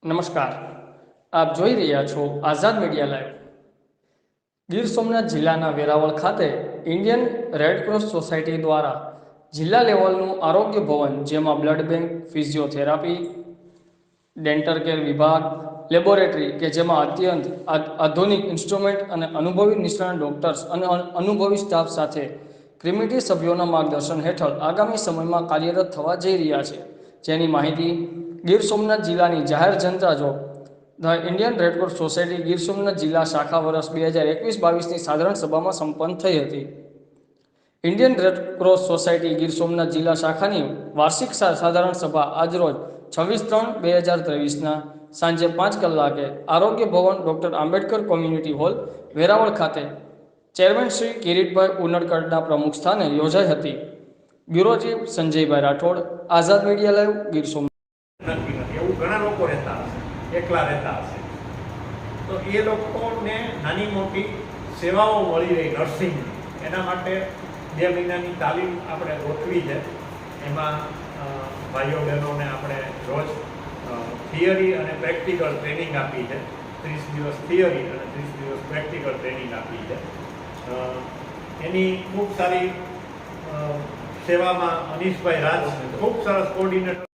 નમસ્કાર, આપ જોઈ રહ્યા છો આઝાદ મીડિયા લાઈવ. ગીર સોમનાથ જિલ્લાના વેરાવળ ખાતે ઇન્ડિયન રેડક્રોસ સોસાયટી દ્વારા જિલ્લા લેવલનું આરોગ્ય ભવન, જેમાં blood bank, physiotherapy, dental care વિભાગ, લેબોરેટરી કે જેમાં અત્યંત આધુનિક ઇન્સ્ટ્રુમેન્ટ અને અનુભવી નિષ્ણાત ડોક્ટર્સ અને અનુભવી સ્ટાફ સાથે કમિટી સભ્યોના માર્ગદર્શન હેઠળ આગામી સમયમાં કાર્યરત થવા જઈ રહ્યા છે, જેની માહિતી ગીર સોમનાથ જિલ્લાની જાહેર જનતા જો the Indian Red Cross society Gir Somnath જિલ્લા શાખા વર્ષ 2021-22ની સાધારણ સભામાં સંપન્ન થઈ હતી. Indian Red Cross society Gir Somnath જિલ્લા શાખાની વાર્ષિક સાધારણ સભા આજરોજ 26/3/2023ના સાંજે 5 કલાકે Arogya Bhavan doctor Ambedkar community hall, Veraval ખાતે ચેરમેન શ્રી કિરીટભાઈ ઉનડકટના પ્રમુખ સ્થાને યોજાઈ હતી. Bureau chief Sanjaybhai Rathod, Azad media live, Gir Somnath. એવું ઘણા લોકો રહેતા હશે, એકલા રહેતા હશે, તો એ લોકોને નાની મોટી સેવાઓ મળી રહી નર્સિંગ, એના માટે 2 મહિનાની તાલીમ આપણે ગોઠવી છે. એમાં ભાઈઓ બહેનોને આપણે રોજ થિયરી અને પ્રેક્ટિકલ ટ્રેનિંગ આપી છે. 30 દિવસ થિયરી અને 30 દિવસ પ્રેક્ટિકલ ટ્રેનિંગ આપી છે. એની ખૂબ સારી સેવામાં અનીશભાઈ રાજ ખૂબ સરસ કોર્ડિનેટર